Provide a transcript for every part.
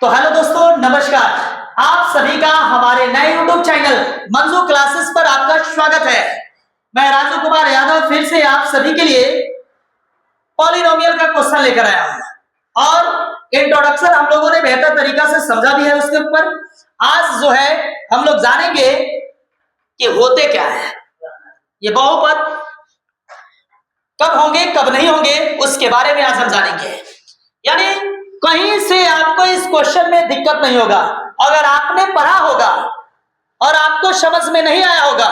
तो हेलो दोस्तों, नमस्कार। आप सभी का हमारे नए यूट्यूब चैनल मंजू क्लासेस पर आपका स्वागत है। मैं राजू कुमार यादव फिर से आप सभी के लिए पॉलिनोमियल का क्वेश्चन लेकर आया हूं और इंट्रोडक्शन हम लोगों ने बेहतर तरीका से समझा भी है। उसके ऊपर आज जो है हम लोग जानेंगे कि होते क्या है, ये बहुपद कब होंगे कब नहीं होंगे उसके बारे में आज हम जानेंगे। यानी कहीं से आपको इस क्वेश्चन में दिक्कत नहीं होगा। अगर आपने पढ़ा होगा और आपको समझ में नहीं आया होगा,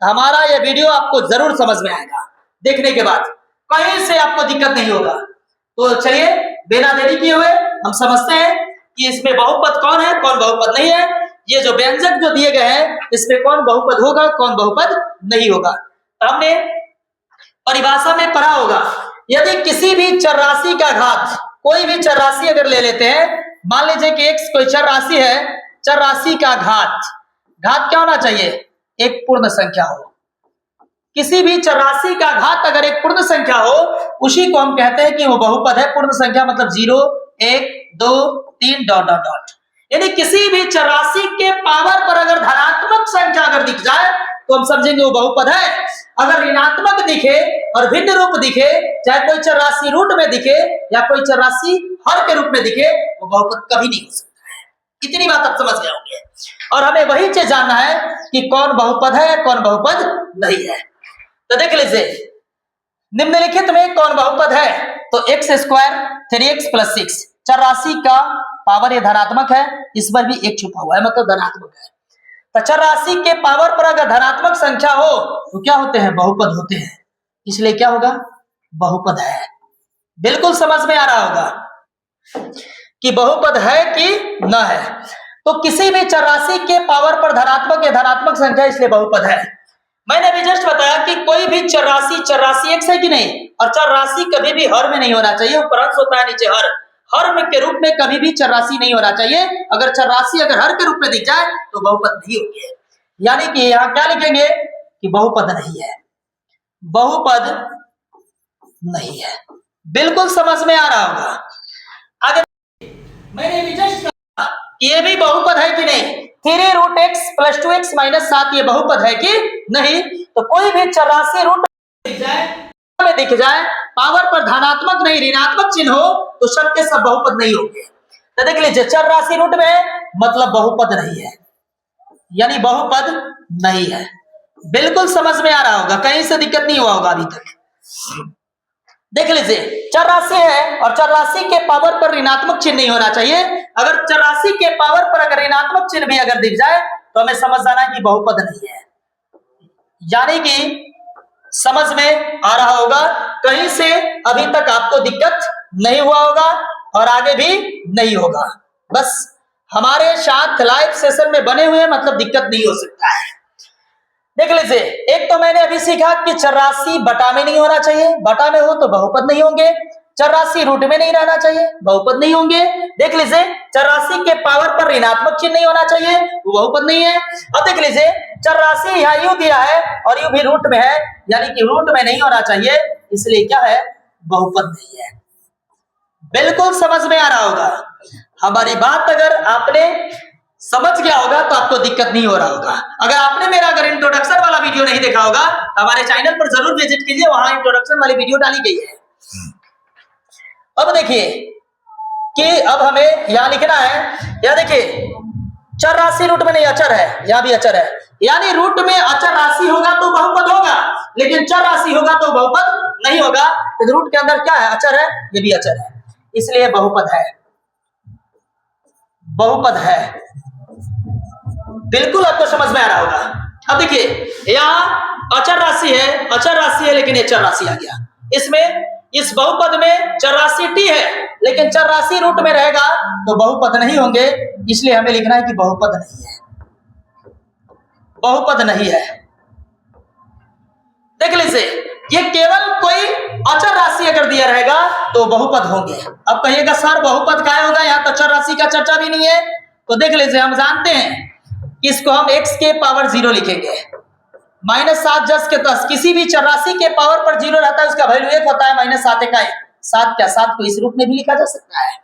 हमारा यह वीडियो आपको जरूर समझ में आएगा। देखने के बाद कहीं से आपको दिक्कत नहीं होगा। तो चलिए बिना देरी किए हुए हम समझते हैं कि इसमें बहुपद कौन है, कौन बहुपद नहीं है। ये जो व्यंजक जो दिए गए हैं, इसमें कौन बहुपद होगा, कौन बहुपद नहीं होगा। तो हमने परिभाषा में पढ़ा होगा, यदि किसी भी चर राशि का घात, कोई भी चर राशि अगर ले लेते हैं, मान लीजिए कि x कोई चर राशि है, चर राशि का घात क्या होना चाहिए, एक पूर्ण संख्या हो। किसी भी चर राशि का घात अगर एक पूर्ण संख्या हो, उसी को हम कहते हैं कि वो बहुपद है। पूर्ण संख्या मतलब 0, 1, 2, 3 डॉट डॉट डॉट। यानी किसी भी चर राशि के पावर पर अगर धनात्मक संख्या अगर दिख जाए तो हम समझेंगे वो बहुपद है। अगर ऋणात्मक दिखे और भिन्न रूप दिखे, चाहे कोई चर राशि रूट में दिखे या कोई चर राशि हर के रूप में दिखे, वो बहुपद कभी नहीं हो सकता है। इतनी बात आप समझ गए होंगे। और हमें वही चीज जानना है कि कौन बहुपद है, कौन बहुपद नहीं है। तो देख लीजिए निम्नलिखित में कौन बहुपद है। तो एक्स स्क्वायर 3x + 6 चर राशि का पावर ये धनात्मक है, इस पर भी एक छुपा हुआ है, मतलब धनात्मक है। तो चर राशि के पावर पर अगर धनात्मक संख्या हो तो क्या होते हैं, बहुपद होते हैं। इसलिए क्या होगा, बहुपद है। बिल्कुल समझ में आ रहा होगा कि बहुपद है कि न है। तो किसी भी चर राशि के पावर पर धनात्मक या धनात्मक संख्या, इसलिए बहुपद है। मैंने अभी जस्ट बताया कि कोई भी चर राशि एक्स है कि नहीं, और चर राशि कभी भी हर में नहीं होना चाहिए। ऊपर अंश होता है, नीचे हर में के रूप में कभी भी चर राशि नहीं होना चाहिए। अगर चर राशि अगर हर के रूप में दिख जाए तो बहुपद नहीं होगी। यानी कि यहाँ क्या लिखेंगे कि बहुपद नहीं है, बहुपद नहीं है। बिल्कुल समझ में आ रहा होगा। अगर मैंने भी जस्ट कहा कि ये भी बहुपद है कि नहीं, 3√x + 2x - 7 ये बहुपद है कि नहीं। तो कोई भी चर राशि रूट में दिख जाए, पावर पर धनात्मक नहीं ऋणात्मक चिन्ह हो, तो सब के सब बहुपद नहीं होंगे। तो देख लीजिए चर राशि रूट में मतलब बहुपद नहीं है, यानी बहुपद नहीं है। बिल्कुल समझ में आ रहा होगा, कहीं से दिक्कत नहीं हुआ होगा अभी तक। देख लीजिए चर राशि है और चर राशि के पावर पर ऋणात्मक चिन्ह नहीं होना चाहिए। अगर चर राशि के पावर पर अगर ऋणात्मक चिन्ह भी अगर दिख जाए तो हमें समझ जाना है कि बहुपद नहीं है। यानी कि समझ में आ रहा होगा, कहीं से अभी तक आपको दिक्कत नहीं हुआ होगा और आगे भी नहीं होगा। बस हमारे साथ लाइव सेशन में बने हुए मतलब दिक्कत नहीं हो सकता है। देख लीजिए, एक तो मैंने अभी सीखा कि चर राशि बटा में नहीं होना चाहिए, बटा में हो तो बहुपद नहीं होंगे। चर राशि रूट में नहीं रहना चाहिए, बहुपद नहीं होंगे। देख लीजिए चर राशि के पावर पर ऋणात्मक चिन्ह नहीं होना चाहिए, वो बहुपद नहीं है। अब देख लीजिए चर राशि यहाँ यू दिया है और यू भी रूट में है, यानी कि रूट में नहीं होना चाहिए, इसलिए क्या है, बहुपद नहीं है। बिल्कुल समझ में आ रहा होगा। हमारी बात अगर आपने समझ गया होगा तो आपको दिक्कत नहीं हो रहा होगा। अगर आपने मेरा अगर इंट्रोडक्शन वाला वीडियो नहीं देखा होगा तो हमारे चैनल पर जरूर विजिट कीजिए, वहां इंट्रोडक्शन वाली वीडियो डाली गई है। अब देखिए कि अब हमें यहां लिखना है, यह देखिए चर राशि रूट में नहीं, अचर है, यहां भी अचर है। यानी रूट में अचर राशि होगा तो बहुपद होगा, लेकिन चर राशि होगा तो बहुपद नहीं होगा। तो रूट के अंदर क्या है, अचर है, ये भी अचर है, इसलिए बहुपद है, बहुपद है। बिल्कुल आपको समझ में आ रहा होगा। अब देखिए यहाँ अचर राशि है, लेकिन ये चर राशि आ गया। इसमें इस बहुपद में चर राशि t है, लेकिन चर राशि रूट में रहेगा तो बहुपद नहीं होंगे, इसलिए हमें लिखना है कि बहुपद नहीं है, बहुपद नहीं है। देख लीजिए ये केवल कोई अचर राशि अगर दिया रहेगा तो बहुपद होंगे। अब कहिएगा सर बहुपद क्या होगा, यहाँ तो चर राशि का चर्चा भी नहीं है। तो देख लीजिए हम जानते हैं कि इसको हम x के पावर 0 लिखेंगे, -7 10 के 10। किसी भी चर राशि के पावर पर 0 रहता है, उसका वैल्यू 1 होता है, -7 1 7 क्या, 7 को इस रूप में भी लिखा जा सकता है।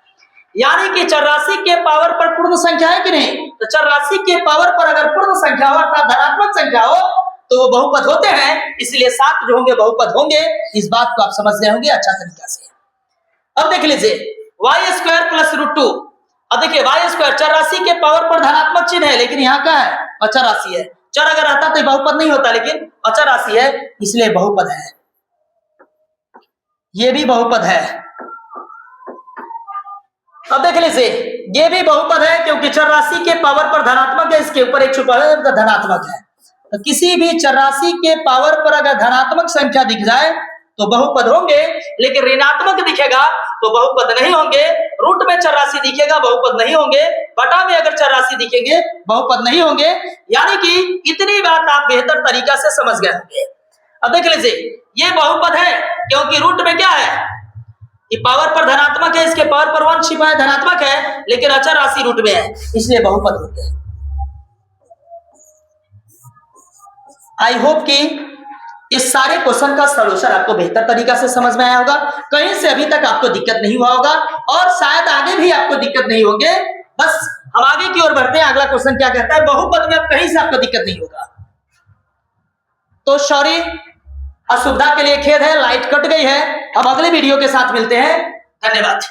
यानी कि 84 के पावर पर पूर्ण संख्या है कि नहीं? तो 84 के पावर पर अगर पूर्ण संख्या हो अर्थात धनात्मक संख्या हो तो वो बहुपद होते हैं, इसलिए 7 जो होंगे बहुपद होंगे। इस बात को आप समझ रहे होंगे अच्छा तरीका से। अब देख लीजिए y² प्लस √2। अब देखिए y², 84 के पावर पर धनात्मक चिन्ह है लेकिन यहाँ क्या है? अचर राशि है। चर अगर आता तो बहुपद नहीं होता, लेकिन अचर राशि है इसलिए बहुपद है। ये भी बहुपद है। अब देख लीजिए ये भी बहुपद है क्योंकि 84 के पावर पर धनात्मक है, इसके ऊपर एक छुपा है तो धनात्मक है। तो किसी भी 84 के पावर पर अगर धनात्मक संख्या दिख जाए तो बहुपद होंगे, लेकिन ऋणात्मक दिखेगा तो बहुपद नहीं होंगे। रूट में 84 दिखेगा बहुपद नहीं होंगे, बटा में अगर 84 दिखेंगे बहुपद नहीं होंगे। यानी कि इतनी बात आप बेहतर तरीका से समझ गए होंगे। अब देख लीजिए ये बहुपद है क्योंकि रूट में क्या है? ये पावर पर धनात्मक है, इसके पावर पर 1 छिपा है, धनात्मक है, लेकिन अचर राशि रूट में है इसलिए बहुपद होते हैं। आई होप कि इस सारे क्वेश्चन का सॉल्यूशन आपको बेहतर तरीका से समझ में आया होगा। कहीं से अभी तक आपको दिक्कत नहीं हुआ होगा और शायद आगे भी आपको दिक्कत नहीं होगी। बस हम आगे की ओर बढ़ते हैं। अगला क्वेश्चन क्या कहता है? बहुपद में अब कहीं से आपको दिक्कत नहीं होगा। तो सॉरी, असुविधा के लिए खेद है, लाइट कट गई है। अब अगले वीडियो के साथ मिलते हैं। धन्यवाद।